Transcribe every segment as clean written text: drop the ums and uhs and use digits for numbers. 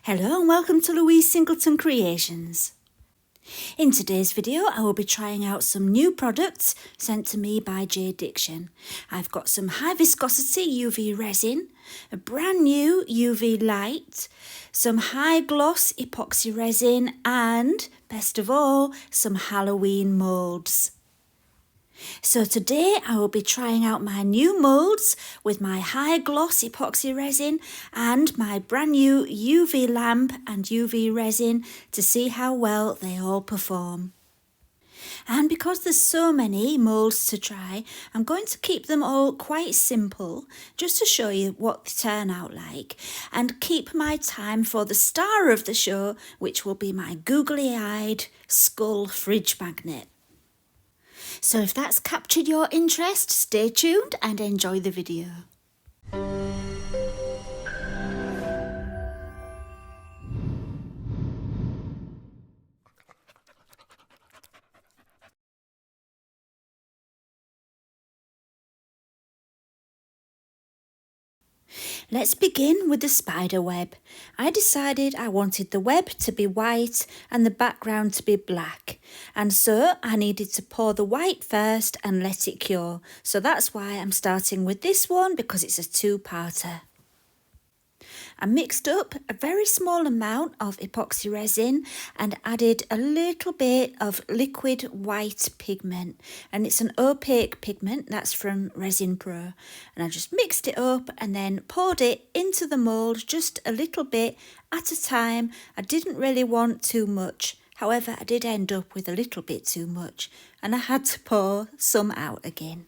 Hello and welcome to Louise Singleton Creations. In today's video I will be trying out some new products sent to me by JDiction. I've got some high viscosity UV resin, a brand new UV light, some high gloss epoxy resin and, best of all, some Halloween moulds. So today I will be trying out my new moulds with my high gloss epoxy resin and my brand new UV lamp and UV resin to see how well they all perform. And because there's so many moulds to try, I'm going to keep them all quite simple just to show you what they turn out like and keep my time for the star of the show, which will be my googly-eyed skull fridge magnet. So if that's captured your interest, stay tuned and enjoy the video. Let's begin with the spider web. I decided I wanted the web to be white and the background to be black, and so I needed to pour the white first and let it cure. So that's why I'm starting with this one, because it's a two-parter. I mixed up a very small amount of epoxy resin and added a little bit of liquid white pigment, and it's an opaque pigment that's from Resin Pro, and I just mixed it up and then poured it into the mould just a little bit at a time. I didn't really want too much, however I did end up with a little bit too much and I had to pour some out again.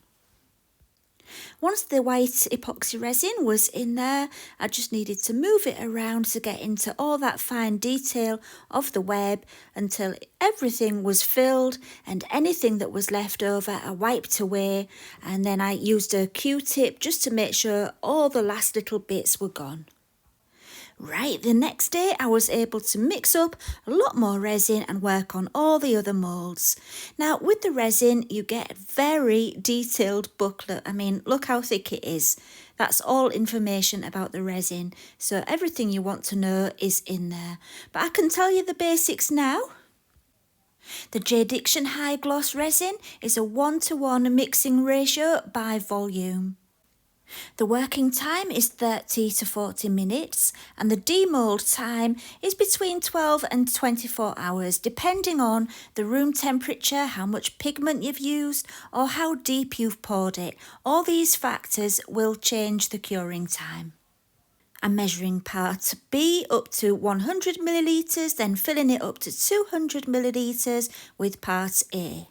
Once the white epoxy resin was in there, I just needed to move it around to get into all that fine detail of the web until everything was filled, and anything that was left over I wiped away, and then I used a Q-tip just to make sure all the last little bits were gone. Right, the next day I was able to mix up a lot more resin and work on all the other moulds. Now with the resin you get a very detailed booklet. I mean, look how thick it is. That's all information about the resin, so everything you want to know is in there. But I can tell you the basics now. The JDiction High Gloss resin is a 1:1 mixing ratio by volume. The working time is 30 to 40 minutes and the demould time is between 12 and 24 hours depending on the room temperature, how much pigment you've used or how deep you've poured it. All these factors will change the curing time. I'm measuring part B up to 100 millilitres, then filling it up to 200 millilitres with part A.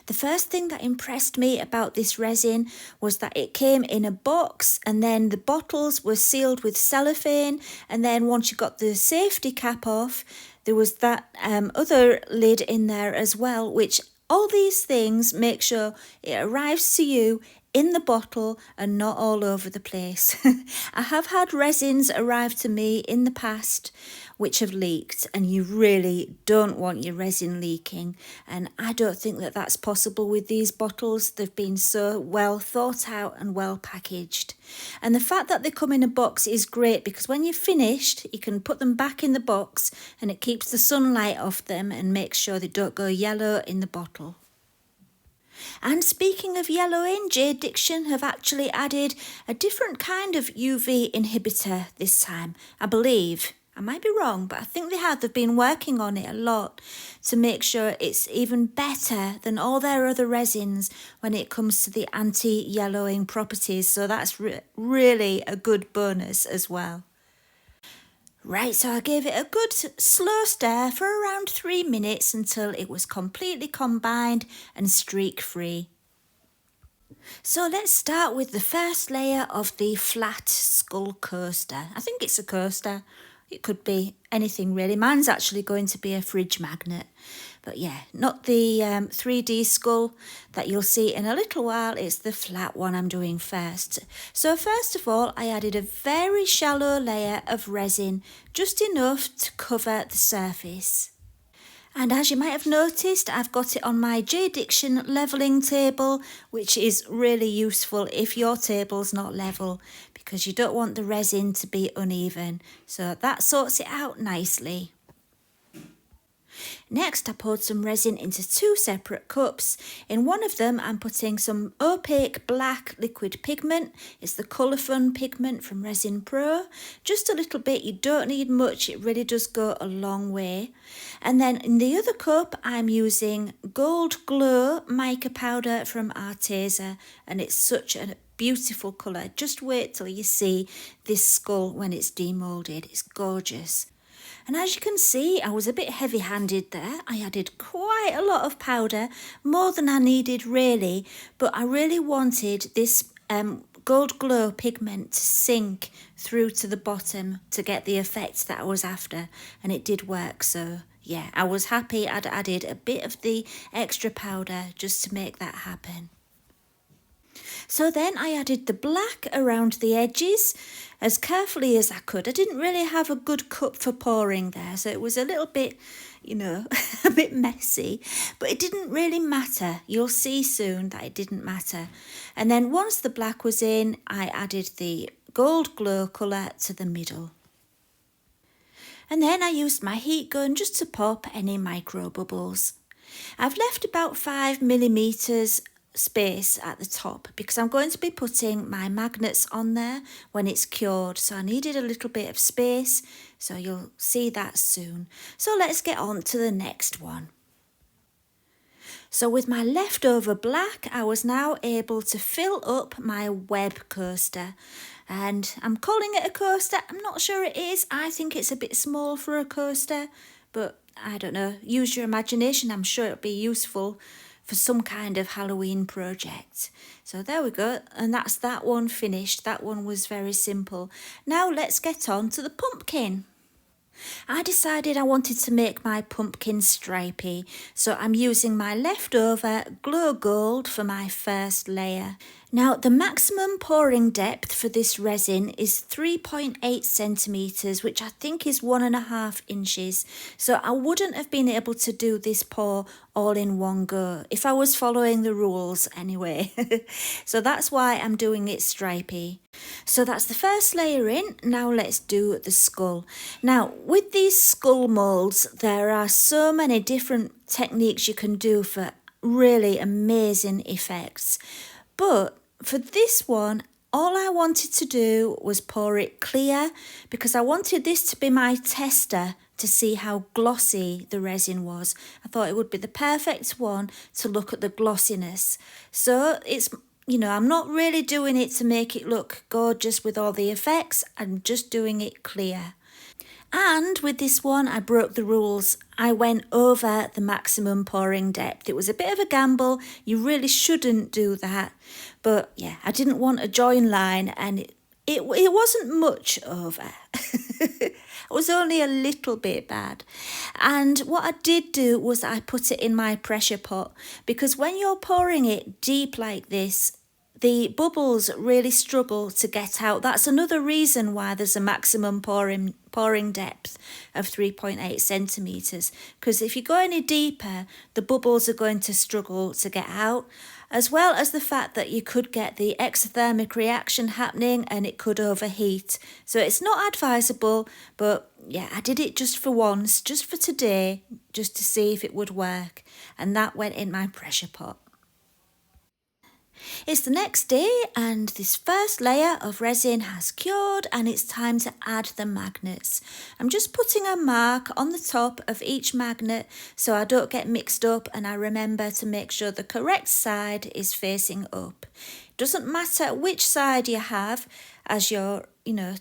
The first thing that impressed me about this resin was that it came in a box, and then the bottles were sealed with cellophane, and then once you got the safety cap off there was that other lid in there as well, which all these things make sure it arrives to you in the bottle and not all over the place. I have had resins arrive to me in the past which have leaked, and you really don't want your resin leaking, and I don't think that that's possible with these bottles. They've been so well thought out and well packaged, and the fact that they come in a box is great because when you're finished you can put them back in the box and it keeps the sunlight off them and makes sure they don't go yellow in the bottle. And speaking of yellowing, JDiction have actually added a different kind of UV inhibitor this time, I believe. I might be wrong, but I think they have. They've been working on it a lot to make sure it's even better than all their other resins when it comes to the anti-yellowing properties. So that's really a good bonus as well. Right, so I gave it a good slow stir for around 3 minutes until it was completely combined and streak-free. So let's start with the first layer of the flat skull coaster. I think it's a coaster. It could be anything really. Mine's actually going to be a fridge magnet. But yeah, not the 3D skull that you'll see in a little while. It's the flat one I'm doing first. So first of all, I added a very shallow layer of resin, just enough to cover the surface. And as you might have noticed, I've got it on my JDiction levelling table, which is really useful if your table's not level, because you don't want the resin to be uneven. So that sorts it out nicely. Next, I poured some resin into 2 separate cups. In one of them, I'm putting some opaque black liquid pigment. It's the Colour Fun pigment from Resin Pro. Just a little bit, you don't need much, it really does go a long way. And then in the other cup, I'm using Gold Glow mica powder from Arteza, and it's such a beautiful colour. Just wait till you see this skull when it's demoulded. It's gorgeous. And as you can see, I was a bit heavy-handed there. I added quite a lot of powder, more than I needed really, but I really wanted this Gold Glow pigment to sink through to the bottom to get the effect that I was after, and it did work. So yeah, I was happy I'd added a bit of the extra powder just to make that happen. So then I added the black around the edges as carefully as I could. I didn't really have a good cup for pouring there, so it was a little bit, a bit messy, but it didn't really matter. You'll see soon that it didn't matter. And then once the black was in, I added the Gold Glow colour to the middle. And then I used my heat gun just to pop any micro bubbles. I've left about 5mm space at the top because I'm going to be putting my magnets on there when it's cured, so I needed a little bit of space, so you'll see that soon. So let's get on to the next one. So with my leftover black, I was now able to fill up my web coaster, and I'm calling it a coaster. I'm not sure it is. I think it's a bit small for a coaster, but I don't know, use your imagination. I'm sure it'll be useful for some kind of Halloween project. So there we go, and that's that one finished. That one was very simple. Now let's get on to the pumpkin. I decided I wanted to make my pumpkin stripy, so I'm using my leftover Glow Gold for my first layer. Now the maximum pouring depth for this resin is 3.8 centimetres, which I think is 1.5 inches. So I wouldn't have been able to do this pour all in one go if I was following the rules anyway. So that's why I'm doing it stripy. So that's the first layer in. Now let's do the skull. Now with these skull moulds, there are so many different techniques you can do for really amazing effects. But for this one, all I wanted to do was pour it clear because I wanted this to be my tester to see how glossy the resin was. I thought it would be the perfect one to look at the glossiness. So it's, I'm not really doing it to make it look gorgeous with all the effects. I'm just doing it clear. And with this one, I broke the rules. I went over the maximum pouring depth. It was a bit of a gamble. You really shouldn't do that. But yeah, I didn't want a join line, and it wasn't much over. It was only a little bit bad. And what I did do was I put it in my pressure pot, because when you're pouring it deep like this, the bubbles really struggle to get out. That's another reason why there's a maximum pouring depth of 3.8 centimetres, because if you go any deeper, the bubbles are going to struggle to get out, as well as the fact that you could get the exothermic reaction happening and it could overheat. So it's not advisable, but yeah, I did it just for once, just for today, just to see if it would work, and that went in my pressure pot. It's the next day and this first layer of resin has cured, and it's time to add the magnets. I'm just putting a mark on the top of each magnet so I don't get mixed up, and I remember to make sure the correct side is facing up. It doesn't matter which side you have as your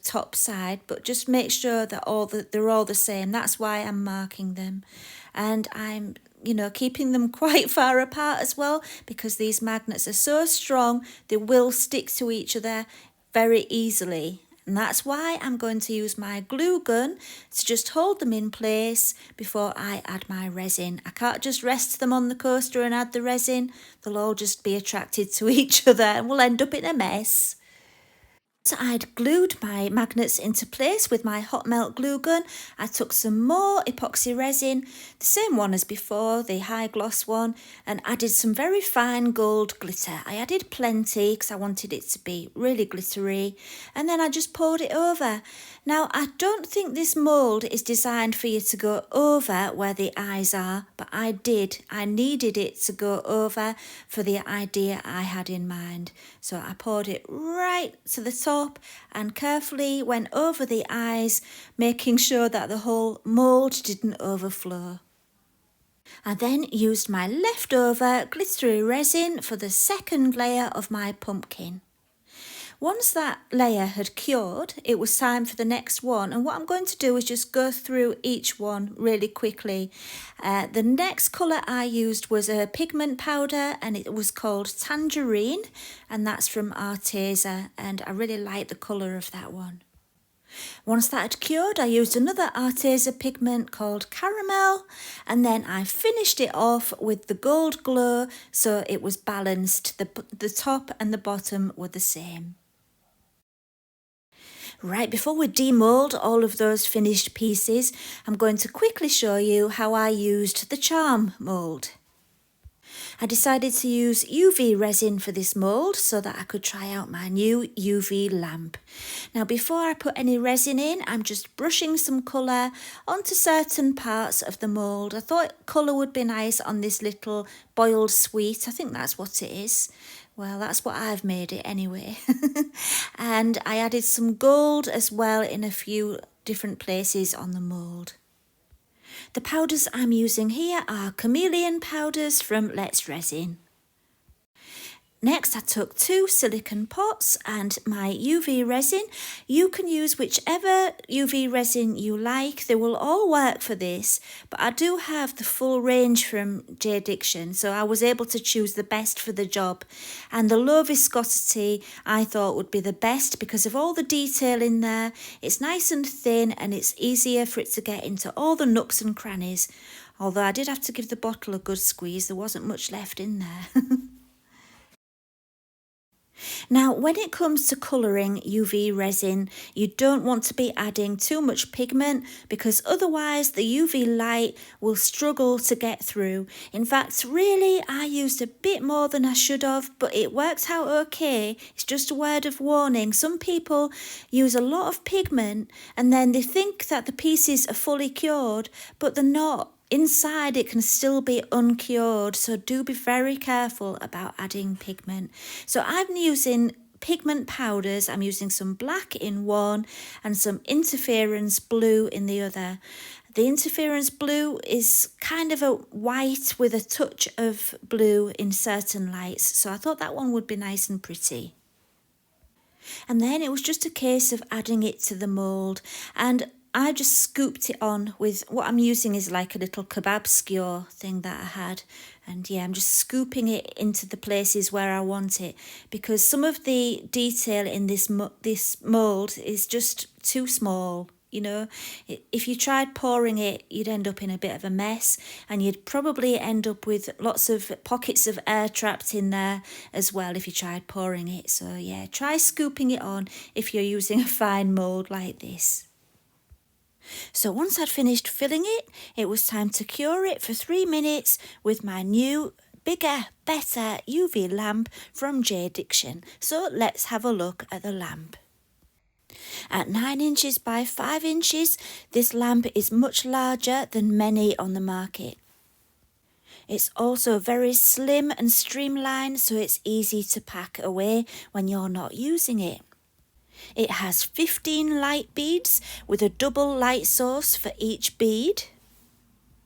top side, but just make sure that they're all the same. That's why I'm marking them, and I'm keeping them quite far apart as well, because these magnets are so strong, they will stick to each other very easily. And that's why I'm going to use my glue gun to just hold them in place before I add my resin. I can't just rest them on the coaster and add the resin. They'll all just be attracted to each other and we'll end up in a mess. So I'd glued my magnets into place with my hot melt glue gun. I took some more epoxy resin, the same one as before, the high gloss one, and added some very fine gold glitter. I added plenty because I wanted it to be really glittery, and then I just poured it over. Now, I don't think this mould is designed for you to go over where the eyes are, but I did. I needed it to go over for the idea I had in mind. So I poured it right to the top and carefully went over the eyes, making sure that the whole mould didn't overflow. I then used my leftover glittery resin for the second layer of my pumpkin. Once that layer had cured, it was time for the next one, and what I'm going to do is just go through each one really quickly. The next colour I used was a pigment powder, and it was called Tangerine, and that's from Arteza, and I really like the colour of that one. Once that had cured, I used another Arteza pigment called Caramel, and then I finished it off with the Gold Glow so it was balanced. The top and the bottom were the same. Right, before we demould all of those finished pieces, I'm going to quickly show you how I used the charm mould. I decided to use UV resin for this mould so that I could try out my new UV lamp. Now, before I put any resin in, I'm just brushing some colour onto certain parts of the mould. I thought colour would be nice on this little boiled sweet. I think that's what it is. Well, that's what I've made it anyway. And I added some gold as well in a few different places on the mould. The powders I'm using here are chameleon powders from Let's Resin. Next, I took 2 silicone pots and my UV resin. You can use whichever UV resin you like. They will all work for this, but I do have the full range from JDiction, so I was able to choose the best for the job. And the low viscosity I thought would be the best because of all the detail in there. It's nice and thin and it's easier for it to get into all the nooks and crannies. Although I did have to give the bottle a good squeeze, there wasn't much left in there. Now, when it comes to colouring UV resin, you don't want to be adding too much pigment because otherwise the UV light will struggle to get through. In fact, really, I used a bit more than I should have, but it worked out okay. It's just a word of warning. Some people use a lot of pigment and then they think that the pieces are fully cured, but they're not. Inside it can still be uncured, so do be very careful about adding pigment. So I'm using pigment powders. I'm using some black in one and some interference blue in the other. The interference blue is kind of a white with a touch of blue in certain lights, so I thought that one would be nice and pretty. And then it was just a case of adding it to the mould, and I just scooped it on with what I'm using is like a little kebab skewer thing that I had. And yeah, I'm just scooping it into the places where I want it because some of the detail in this mould is just too small. You know, if you tried pouring it, you'd end up in a bit of a mess and you'd probably end up with lots of pockets of air trapped in there as well if you tried pouring it. So yeah, try scooping it on if you're using a fine mould like this. So once I'd finished filling it, it was time to cure it for 3 minutes with my new, bigger, better UV lamp from JDiction. So let's have a look at the lamp. At 9 inches by 5 inches, this lamp is much larger than many on the market. It's also very slim and streamlined, so it's easy to pack away when you're not using it. It has 15 light beads with a double light source for each bead.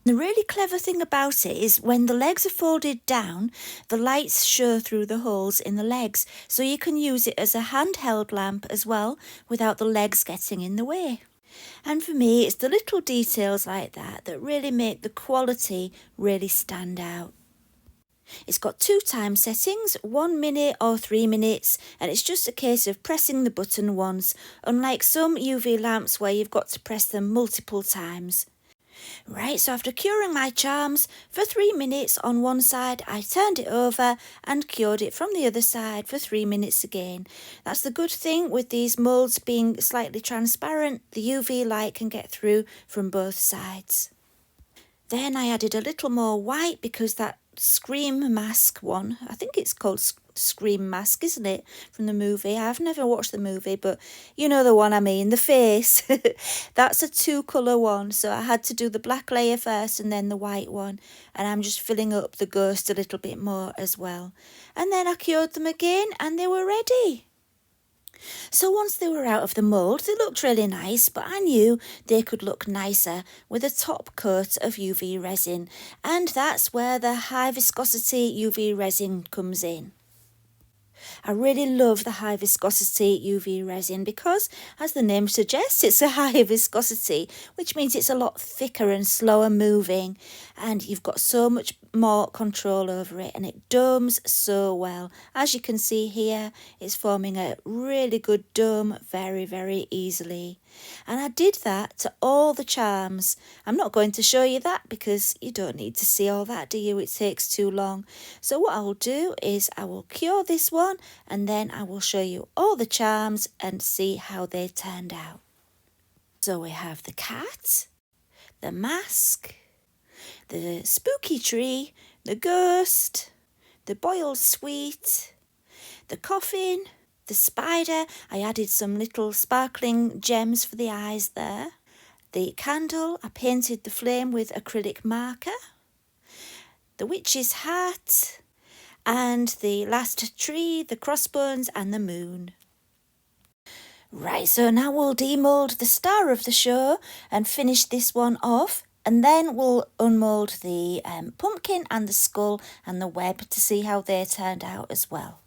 The really clever thing about it is when the legs are folded down, the lights show through the holes in the legs, so you can use it as a handheld lamp as well without the legs getting in the way. And for me, it's the little details like that that really make the quality really stand out. It's got 2 time settings, 1 minute or 3 minutes, and it's just a case of pressing the button once, unlike some UV lamps where you've got to press them multiple times. Right, so after curing my charms for 3 minutes on one side, I turned it over and cured it from the other side for 3 minutes again. That's the good thing with these moulds being slightly transparent, the UV light can get through from both sides. Then I added a little more white because that Scream mask one, I think it's called Scream mask, isn't it, from the movie? I've never watched the movie, but you know the one I mean, the face. That's a 2-colour one, so I had to do the black layer first and then the white one, and I'm just filling up the ghost a little bit more as well. And then I cured them again and they were ready. So once they were out of the mould, they looked really nice, but I knew they could look nicer with a top coat of UV resin, and that's where the high viscosity UV resin comes in. I really love the high viscosity UV resin because, as the name suggests, it's a high viscosity, which means it's a lot thicker and slower moving, and you've got so much more control over it, and it domes so well. As you can see here, it's forming a really good dome very, very easily. And I did that to all the charms. I'm not going to show you that because you don't need to see all that, do you? It takes too long. So what I'll do is I will cure this one and then I will show you all the charms and see how they turned out. So we have the cat, the mask, the spooky tree, the ghost, the boiled sweet, the coffin, the spider. I added some little sparkling gems for the eyes there. The candle, I painted the flame with acrylic marker. The witch's hat, and the last tree, the crossbones and the moon. Right, so now we'll demould the star of the show and finish this one off, and then we'll unmould the pumpkin and the skull and the web to see how they turned out as well.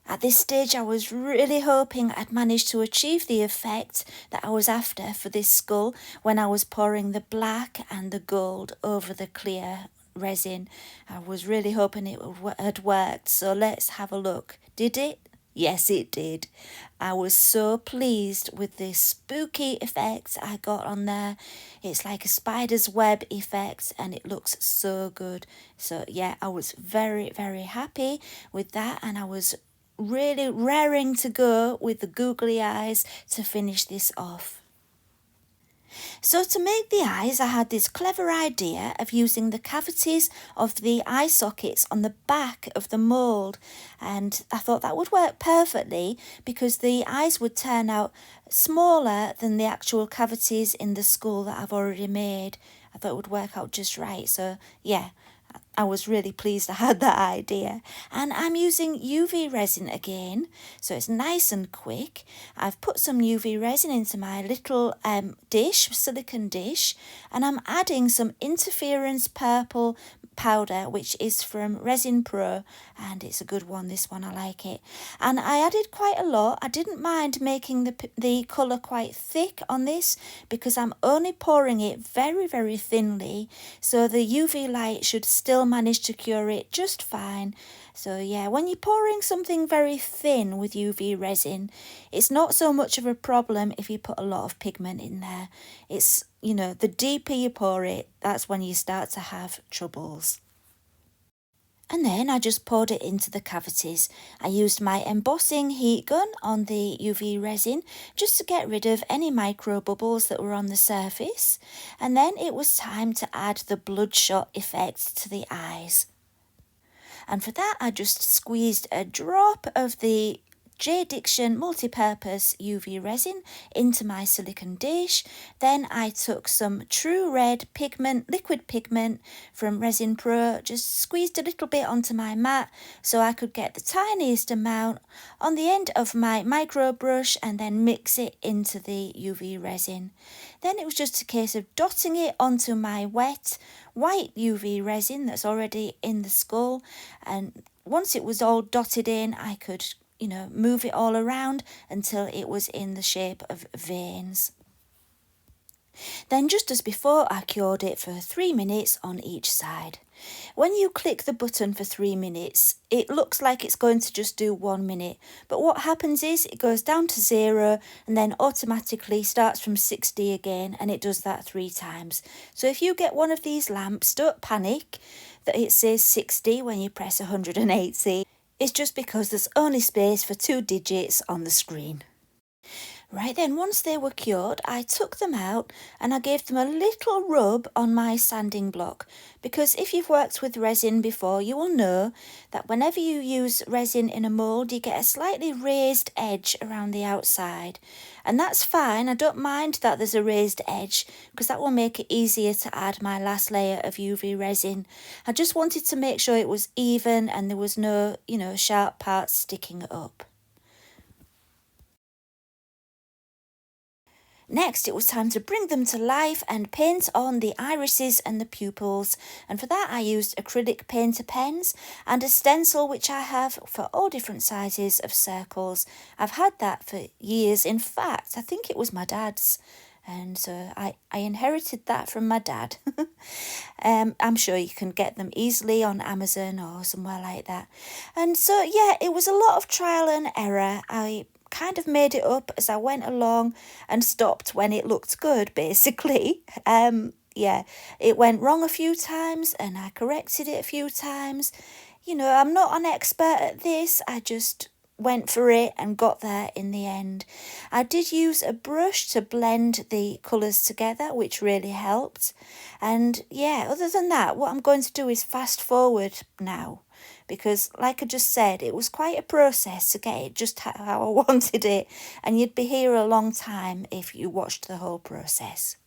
At this stage I was really hoping I'd managed to achieve the effect that I was after for this skull when I was pouring the black and the gold over the clear resin. I was really hoping it had worked, so let's have a look. Did it? Yes, it did. I was so pleased with the spooky effect I got on there. It's like a spider's web effect and it looks so good. So yeah, I was very, very happy with that, and I was really raring to go with the googly eyes to finish this off. So to make the eyes, I had this clever idea of using the cavities of the eye sockets on the back of the mould, and I thought that would work perfectly because the eyes would turn out smaller than the actual cavities in the skull that I've already made. I thought it would work out just right, so yeah, I was really pleased I had that idea. And I'm using UV resin again, so it's nice and quick. I've put some UV resin into my little silicone dish, and I'm adding some interference purple powder, which is from Resin Pro, and it's a good one, this one, I like it. And I added quite a lot. I didn't mind making the colour quite thick on this because I'm only pouring it very, very thinly, so the UV light should still manage to cure it just fine. So yeah, when you're pouring something very thin with UV resin, it's not so much of a problem if you put a lot of pigment in there. It's, you know, the deeper you pour it, that's when you start to have troubles. And then I just poured it into the cavities. I used my embossing heat gun on the UV resin just to get rid of any micro bubbles that were on the surface. And then it was time to add the Bloodshot effect to the eyes. And for that, I just squeezed a drop of the JDiction multi-purpose UV resin into my silicone dish. Then I took some True Red pigment, liquid pigment from Resin Pro, just squeezed a little bit onto my mat so I could get the tiniest amount on the end of my micro brush and then mix it into the UV resin. Then it was just a case of dotting it onto my wet white UV resin that's already in the skull, and once it was all dotted in, I could move it all around until it was in the shape of veins. Then just as before, I cured it for 3 minutes on each side. When you click the button for 3 minutes, it looks like it's going to just do 1 minute, but what happens is it goes down to 0 and then automatically starts from 60 again, and it does that 3 times. So if you get one of these lamps, don't panic that it says 60 when you press 180. It's just because there's only space for 2 digits on the screen. Right then, once they were cured, I took them out and I gave them a little rub on my sanding block, because if you've worked with resin before, you will know that whenever you use resin in a mould, you get a slightly raised edge around the outside. And that's fine, I don't mind that there's a raised edge, because that will make it easier to add my last layer of UV resin. I just wanted to make sure it was even and there was no, sharp parts sticking up. Next, it was time to bring them to life and paint on the irises and the pupils, and for that I used acrylic painter pens and a stencil which I have for all different sizes of circles. I've had that for years. In fact, I think it was my dad's, and so I inherited that from my dad. I'm sure you can get them easily on Amazon or somewhere like that. And so, yeah, it was a lot of trial and error. I kind of made it up as I went along and stopped when it looked good, basically. It went wrong a few times and I corrected it a few times. I'm not an expert at this. I just went for it and got there in the end. I did use a brush to blend the colours together, which really helped. And yeah, other than that, what I'm going to do is fast forward now, because like I just said, it was quite a process to get it just how I wanted it, and you'd be here a long time if you watched the whole process.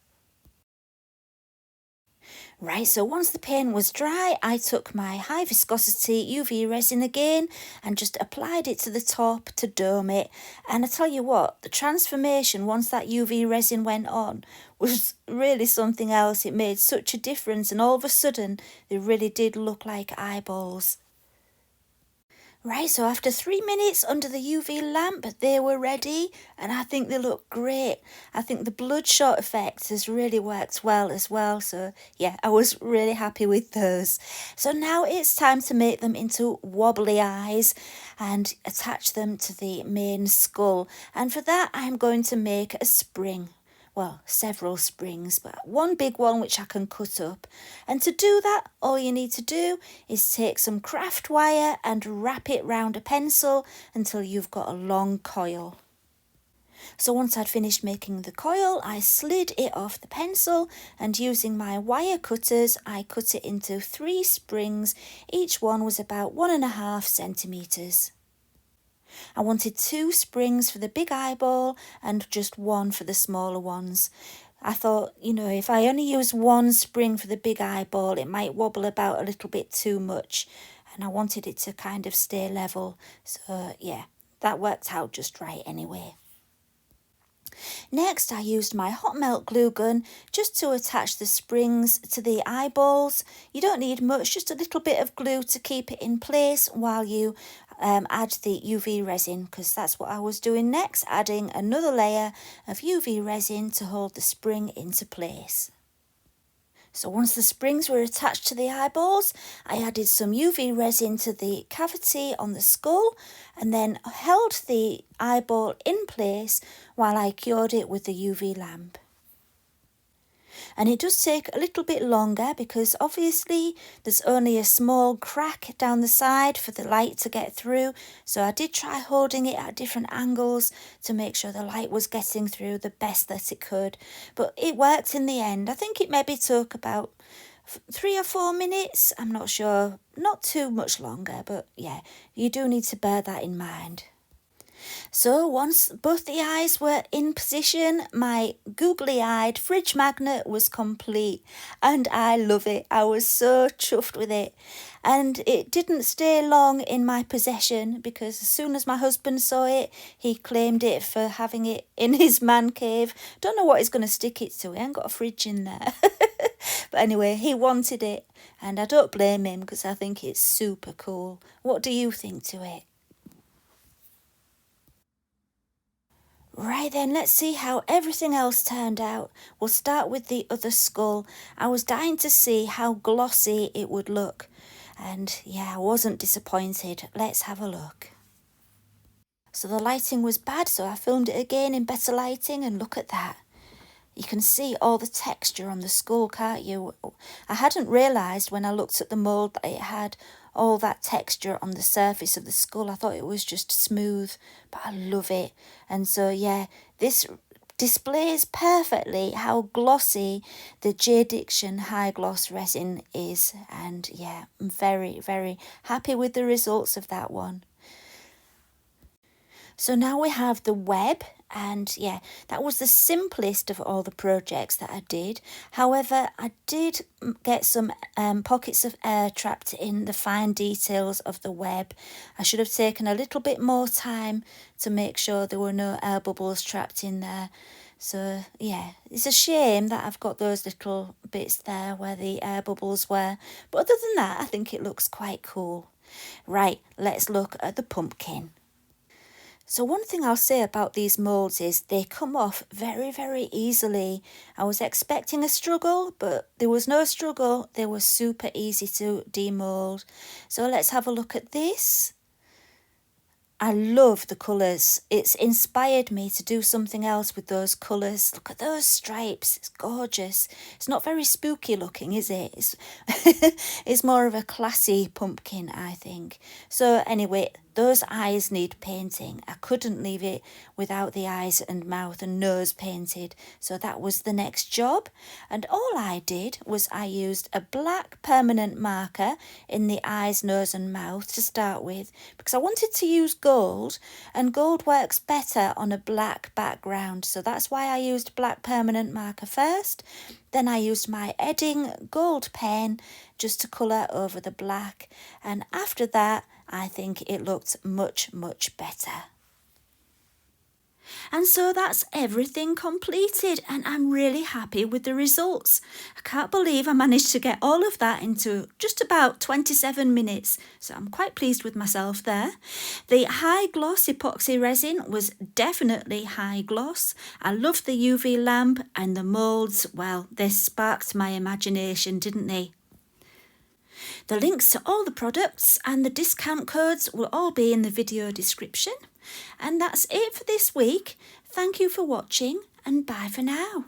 Right, so once the paint was dry, I took my high viscosity UV resin again and just applied it to the top to dome it. And I tell you what, the transformation once that UV resin went on was really something else. It made such a difference, and all of a sudden they really did look like eyeballs. Right, so after 3 minutes under the UV lamp, they were ready, and I think they look great. I think the bloodshot effect has really worked well as well, so yeah, I was really happy with those. So now it's time to make them into wobbly eyes and attach them to the main skull. And for that, I'm going to make a spring. Well, several springs, but one big one which I can cut up. And to do that, all you need to do is take some craft wire and wrap it round a pencil until you've got a long coil. So once I'd finished making the coil, I slid it off the pencil, and using my wire cutters, I cut it into 3 springs. Each one was about 1.5 centimetres. I wanted 2 springs for the big eyeball and just 1 for the smaller ones. I thought, if I only use 1 spring for the big eyeball, it might wobble about a little bit too much, and I wanted it to kind of stay level. So yeah, that worked out just right anyway. Next, I used my hot melt glue gun just to attach the springs to the eyeballs. You don't need much, just a little bit of glue to keep it in place while you add the UV resin, because that's what I was doing next, adding another layer of UV resin to hold the spring into place. So once the springs were attached to the eyeballs, I added some UV resin to the cavity on the skull and then held the eyeball in place while I cured it with the UV lamp. And it does take a little bit longer because obviously there's only a small crack down the side for the light to get through. So I did try holding it at different angles to make sure the light was getting through the best that it could. But it worked in the end. I think it maybe took about 3 or 4 minutes. I'm not sure. Not too much longer, but yeah, you do need to bear that in mind. So once both the eyes were in position, my googly-eyed fridge magnet was complete, and I love it. I was so chuffed with it. And it didn't stay long in my possession, because as soon as my husband saw it, he claimed it for having it in his man cave. Don't know what he's going to stick it to. He ain't got a fridge in there. But anyway, he wanted it, and I don't blame him because I think it's super cool. What do you think to it? Right then, let's see how everything else turned out. We'll start with the other skull. I was dying to see how glossy it would look. And yeah, I wasn't disappointed. Let's have a look. So the lighting was bad, so I filmed it again in better lighting, and look at that. You can see all the texture on the skull, can't you? I hadn't realised when I looked at the mould that it had all that texture on the surface of the skull. I thought it was just smooth, but I love it. And so, yeah, this displays perfectly how glossy the JDiction High Gloss resin is. And yeah, I'm very, very happy with the results of that one. So now we have the web, and yeah, that was the simplest of all the projects that I did. However, I did get some pockets of air trapped in the fine details of the web. I should have taken a little bit more time to make sure there were no air bubbles trapped in there. So yeah, it's a shame that I've got those little bits there where the air bubbles were. But other than that, I think it looks quite cool. Right, let's look at the pumpkin. So one thing I'll say about these moulds is they come off very, very easily. I was expecting a struggle, but there was no struggle. They were super easy to demould. So let's have a look at this. I love the colours. It's inspired me to do something else with those colours. Look at those stripes. It's gorgeous. It's not very spooky looking, is it? It's more of a classy pumpkin, I think. So anyway, those eyes need painting. I couldn't leave it without the eyes and mouth and nose painted. So that was the next job. And all I did was I used a black permanent marker in the eyes, nose and mouth to start with, because I wanted to use gold, and gold works better on a black background. So that's why I used black permanent marker first. Then I used my Edding gold pen just to colour over the black. And after that, I think it looked much, much better. And so that's everything completed, and I'm really happy with the results. I can't believe I managed to get all of that into just about 27 minutes, so I'm quite pleased with myself there. The high gloss epoxy resin was definitely high gloss. I loved the UV lamp, and the moulds, well, they sparked my imagination, didn't they? The links to all the products and the discount codes will all be in the video description. And that's it for this week. Thank you for watching, and bye for now.